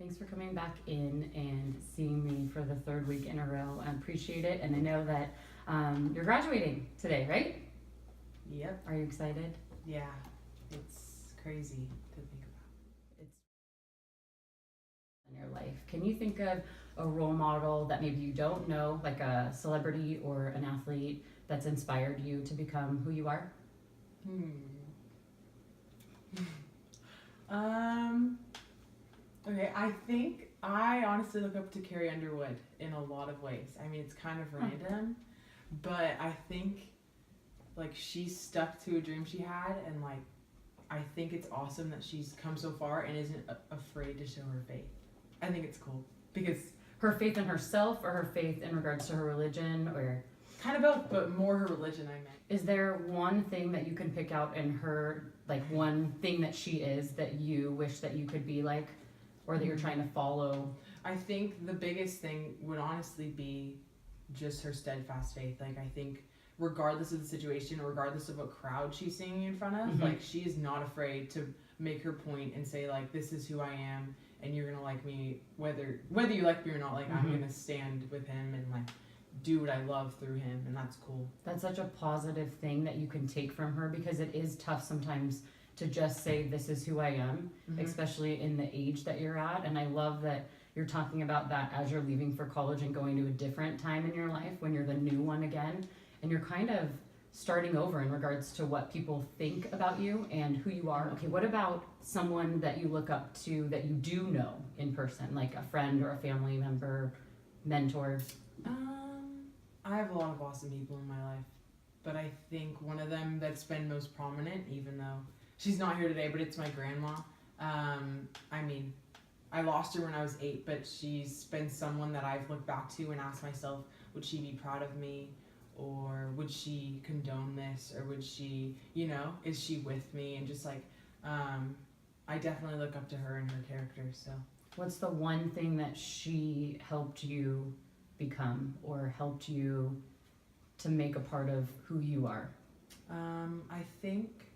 Thanks for coming back in and seeing me for the third week in a row. I appreciate it, and I know that you're graduating today, right? Yep. Are you excited? Yeah. It's crazy to think about. It's in your life. Can you think of a role model that maybe you don't know, like a celebrity or an athlete that's inspired you to become who you are? Okay, I think I honestly look up to Carrie Underwood in a lot of ways. I mean, it's kind of random, but I think like she's stuck to a dream she had, and like I think it's awesome that she's come so far and isn't afraid to show her faith. I think it's cool because Her faith in herself, or her faith in regards to her religion, or kind of both, but more her religion, I meant. is there one thing that you can pick out in her, like one thing that she is that you wish that you could be like, or that you're trying to follow? I think the biggest thing would honestly be just her steadfast faith. Like, I think regardless of the situation, regardless of what crowd she's singing in front of, like, she is not afraid to make her point and say, like, this is who I am, and you're gonna like me whether you like me or not. Like, I'm gonna stand with him and like do what I love through him, and that's cool. That's such a positive thing that you can take from her, because it is tough sometimes to just say this is who I am, especially in the age that you're at. And I love that you're talking about that as you're leaving for college and going to a different time in your life when you're the new one again, and you're kind of starting over in regards to what people think about you and who you are. Okay, what about someone that you look up to that you do know in person, like a friend or a family member, mentor? I have a lot of awesome people in my life, but I think one of them that's been most prominent, even though she's not here today, but it's my grandma. I mean, I lost her when I was 8, but she's been someone that I've looked back to and asked myself, would she be proud of me? Or would she condone this? Or would she, is she with me? And just like, I definitely look up to her and her character, so. What's the one thing that she helped you become, or helped you to make a part of who you are? I think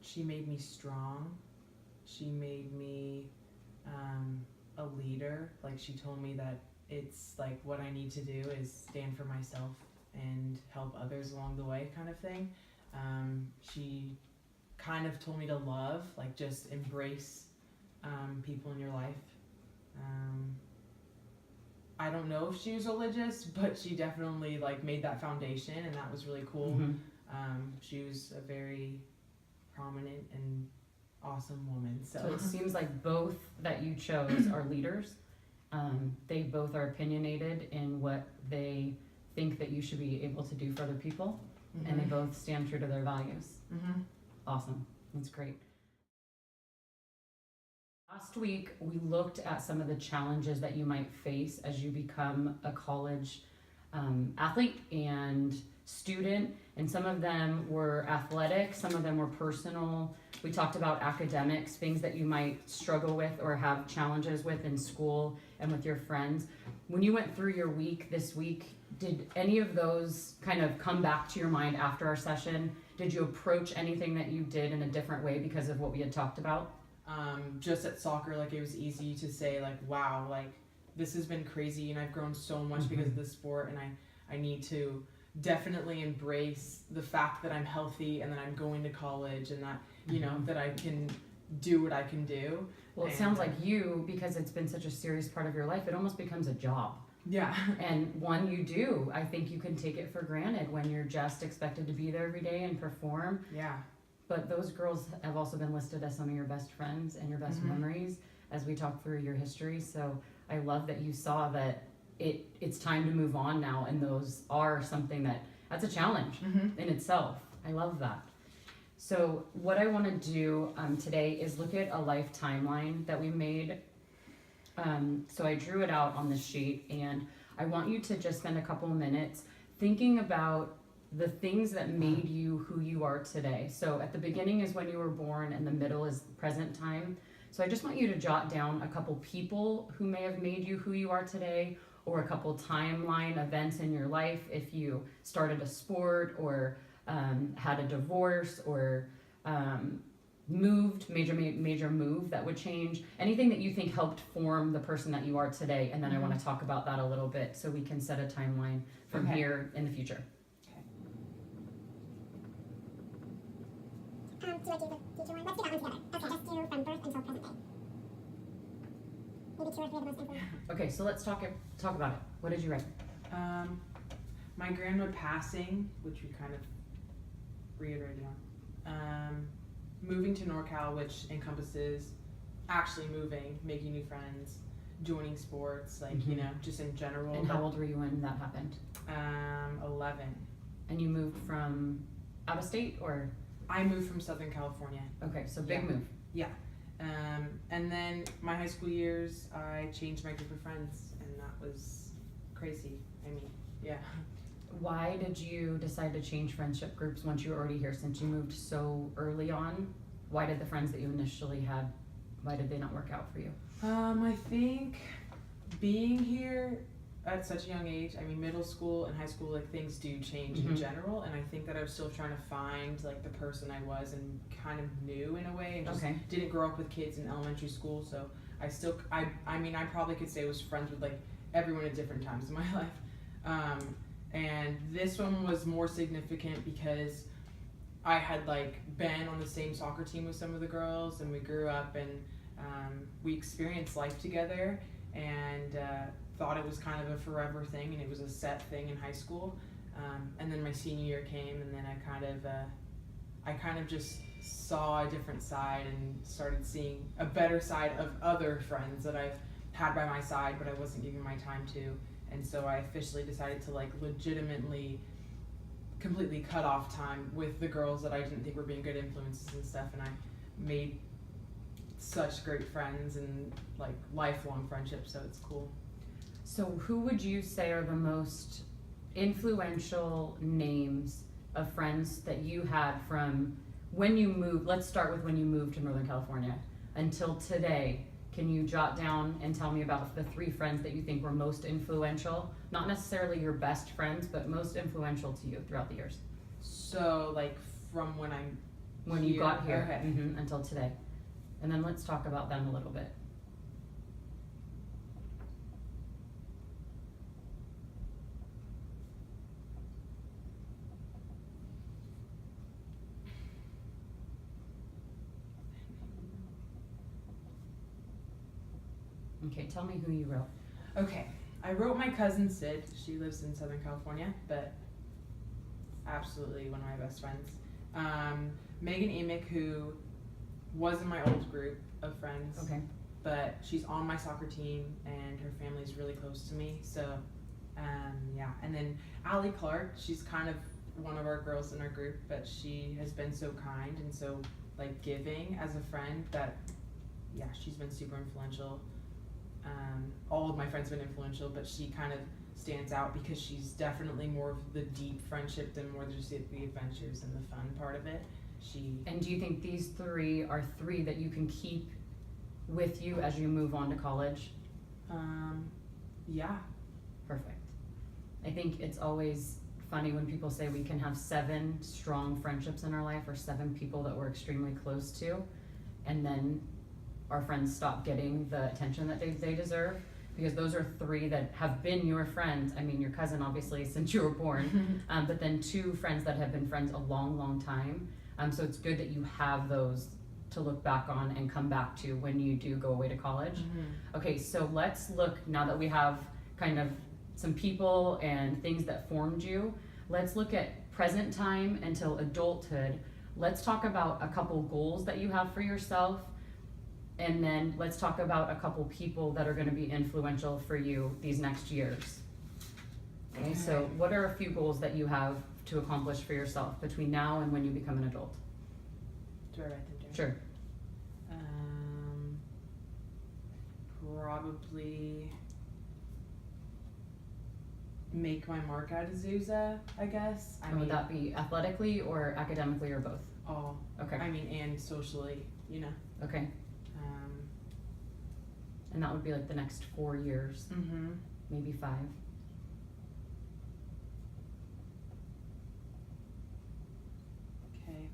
she made me strong. She made me a leader. Like, she told me that it's like what I need to do is stand for myself and help others along the way, kind of thing. She kind of told me to love, like just embrace people in your life. I don't know if she was religious, but she definitely like made that foundation, and that was really cool. She was a very prominent and awesome woman. So it seems like both that you chose are leaders. They both are opinionated in what they think that you should be able to do for other people, and they both stand true to their values. Awesome. That's great. Last week, we looked at some of the challenges that you might face as you become a college athlete and student, and some of them were athletic, some of them were personal. We talked about academics, things that you might struggle with or have challenges with in school and with your friends. When you went through your week this week, did any of those kind of come back to your mind after our session? Did you approach anything that you did in a different way because of what we had talked about? Just at soccer, like, it was easy to say, like, wow, like, this has been crazy, and I've grown so much because of this sport, and I need to definitely embrace the fact that I'm healthy and that I'm going to college, and that, that I can do what I can do. Well, it sounds like you, because it's been such a serious part of your life, it almost becomes a job. Yeah. And one you do, I think you can take it for granted when you're just expected to be there every day and perform. Yeah. But those girls have also been listed as some of your best friends and your best memories as we talk through your history. So I love that you saw that it's time to move on now, and those are something that's a challenge in itself. I love that. So what I want to do today is look at a life timeline that we made. So I drew it out on the sheet, and I want you to just spend a couple minutes thinking about the things that made you who you are today. So at the beginning is when you were born, and the middle is present time. So I just want you to jot down a couple people who may have made you who you are today, or a couple timeline events in your life, if you started a sport or had a divorce, or major move that would change, anything that you think helped form the person that you are today, and then I want to talk about that a little bit so we can set a timeline from here in the future. Do I do the future one? Let's do that one together. Okay, just do from birth until present day. Maybe 2 or 3 of the most important. Okay, so let's talk about it. What did you write? My grandma passing, which we kind of reiterated on. Moving to NorCal, which encompasses actually moving, making new friends, joining sports, like, you know, just in general. And how old were you when that happened? 11. And you moved from out of state, or? I moved from Southern California. Okay, so big move. Yeah. And then my high school years, I changed my group of friends, and that was crazy. I mean, yeah. Why did you decide to change friendship groups once you were already here, since you moved so early on? Why did the friends that you initially had, why did they not work out for you? I think being here at such a young age, I mean, middle school and high school, like, things do change in general, and I think that I was still trying to find, like, the person I was and kind of new in a way, and just didn't grow up with kids in elementary school, so I mean, I probably could say I was friends with, like, everyone at different times in my life. And this one was more significant because I had, like, been on the same soccer team with some of the girls, and we grew up, and we experienced life together, and thought it was kind of a forever thing, and it was a set thing in high school. And then my senior year came, and then I kind of just saw a different side and started seeing a better side of other friends that I've had by my side, but I wasn't giving my time to. And so I officially decided to, like, legitimately completely cut off time with the girls that I didn't think were being good influences and stuff, and I made such great friends and, like, lifelong friendships, so it's cool. So who would you say are the most influential names of friends that you had from when you moved, let's start with when you moved to Northern California, until today? Can you jot down and tell me about the 3 friends that you think were most influential? Not necessarily your best friends, but most influential to you throughout the years. So, like, from when you got here, until today. And then let's talk about them a little bit. Okay, tell me who you wrote. Okay, I wrote my cousin Sid. She lives in Southern California, but absolutely one of my best friends. Megan Emick, who was in my old group of friends. Okay. But she's on my soccer team, and her family's really close to me. So, yeah. And then Allie Clark, she's kind of one of our girls in our group, but she has been so kind and so, like, giving as a friend that, yeah, she's been super influential. All of my friends have been influential, but she kind of stands out because she's definitely more of the deep friendship than more just the adventures and the fun part of it. And do you think these 3 are 3 that you can keep with you as you move on to college? Yeah. Perfect. I think it's always funny when people say we can have 7 strong friendships in our life, or 7 people that we're extremely close to, and then our friends stop getting the attention that they deserve, because those are 3 that have been your friends. I mean, your cousin, obviously, since you were born, but then 2 friends that have been friends a long, long time. So it's good that you have those to look back on and come back to when you do go away to college. Okay, so let's look, now that we have kind of some people and things that formed you, let's look at present time until adulthood. Let's talk about a couple goals that you have for yourself, and then let's talk about a couple people that are going to be influential for you these next years. Okay, so what are a few goals that you have to accomplish for yourself between now and when you become an adult? Do I write them down? Sure. Probably make my mark at Azusa, I guess. And would that be athletically or academically or both? All. Okay. I mean, and socially, you know. Okay. And that would be like the next 4 years, maybe 5. Okay.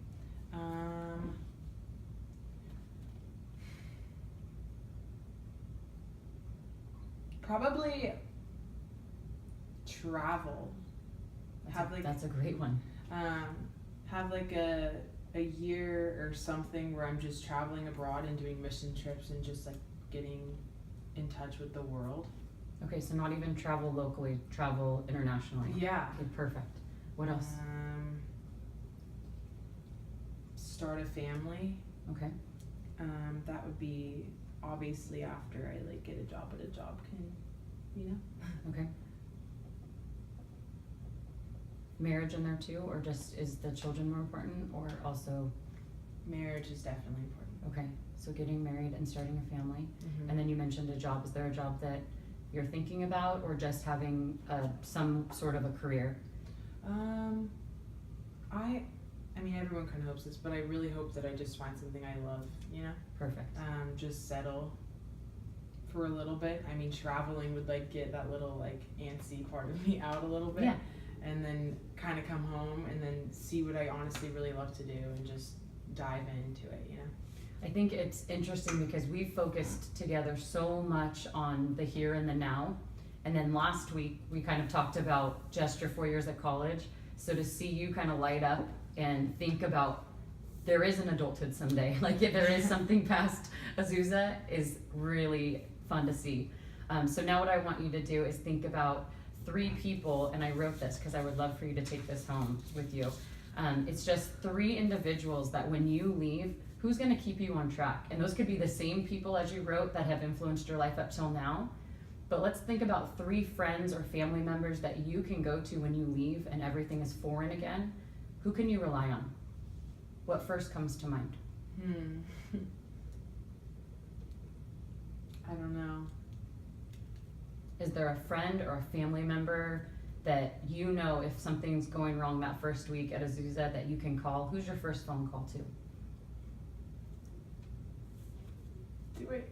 Probably travel. That's a great one. Have like a year or something where I'm just traveling abroad and doing mission trips and just like getting in touch with the world. Okay, so not even travel locally, travel internationally. Yeah. Okay, perfect. What else? Start a family. Okay. That would be obviously after I like get a job, but a job can, you know. Okay. Marriage in there too, or just is the children more important, or also? Marriage is definitely important. Okay, so getting married and starting a family. Mm-hmm. And then you mentioned a job. Is there a job that you're thinking about, or just having some sort of a career? I mean, everyone kind of hopes this, but I really hope that I just find something I love, you know? Perfect. Just settle for a little bit. I mean, traveling would like get that little like antsy part of me out a little bit. Yeah. And then kind of come home and then see what I honestly really love to do and just dive into it, you know? I think it's interesting because we focused together so much on the here and the now. And then last week, we kind of talked about just your 4 years at college. So to see you kind of light up and think about there is an adulthood someday, like if there is something past Azusa, is really fun to see. So now what I want you to do is think about 3 people, and I wrote this because I would love for you to take this home with you. It's just 3 individuals that when you leave, who's going to keep you on track? And those could be the same people as you wrote that have influenced your life up till now. But let's think about 3 friends or family members that you can go to when you leave and everything is foreign again. Who can you rely on? What first comes to mind? I don't know. Is there a friend or a family member that you know if something's going wrong that first week at Azusa that you can call? Who's your first phone call to? Do it.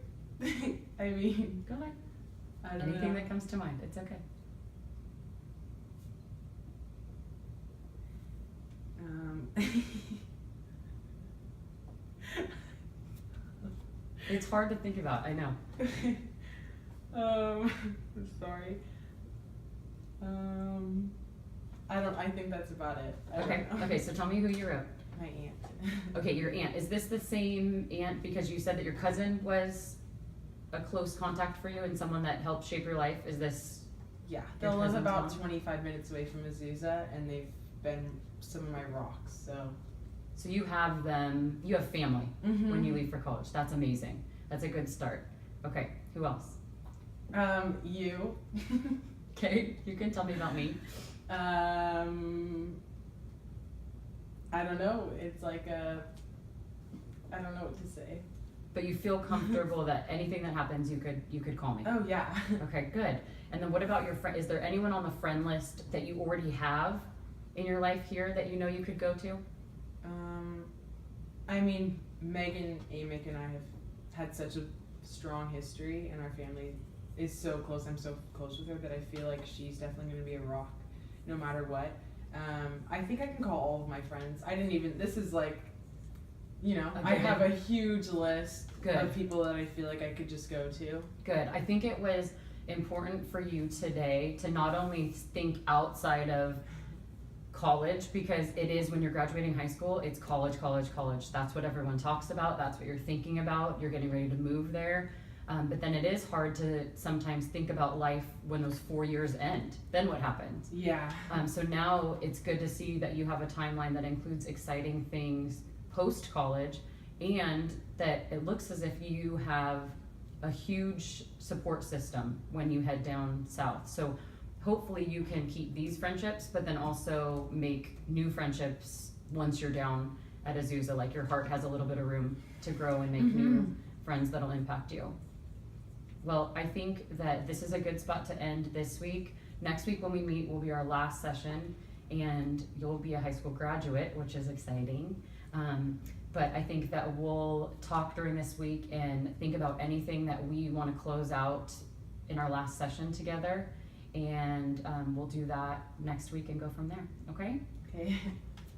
I mean, Go ahead. I don't Anything know. that comes to mind, it's okay. It's hard to think about, I know. I'm sorry. I think that's about it. Okay, so tell me who you wrote. My aunt. Okay, your aunt. Is this the same aunt because you said that your cousin was a close contact for you and someone that helped shape your life? Is this? Yeah, Your they'll live cousin's about mom? 25 minutes away from Azusa, and they've been some of my rocks, so. So you have them, you have family when you leave for college. That's amazing. That's a good start. Okay, who else? You. Okay, you can tell me about me. I don't know. It's like I don't know what to say. But you feel comfortable that anything that happens, you could call me. Oh yeah. Okay, good. And then what about your friend? Is there anyone on the friend list that you already have in your life here that you know you could go to? I mean, Megan, Amick, and I have had such a strong history, and our family is so close. I'm so close with her that I feel like she's definitely going to be a rock, no matter what. I think I can call all of my friends. This is like, you know, Okay. I have a huge list Good. of people that I feel like I could just go to. Good. I think it was important for you today to not only think outside of college, because it is when you're graduating high school, it's college, college, college. That's what everyone talks about. That's what you're thinking about. You're getting ready to move there. But then it is hard to sometimes think about life when those 4 years end. Then what happens? Yeah. So now it's good to see that you have a timeline that includes exciting things post-college, and that it looks as if you have a huge support system when you head down south. So hopefully you can keep these friendships, but then also make new friendships once you're down at Azusa. Like your heart has a little bit of room to grow and make new friends that'll impact you. Well, I think that this is a good spot to end this week. Next week when we meet will be our last session, and you'll be a high school graduate, which is exciting. But I think that we'll talk during this week and think about anything that we want to close out in our last session together. And we'll do that next week and go from there. Okay? Okay.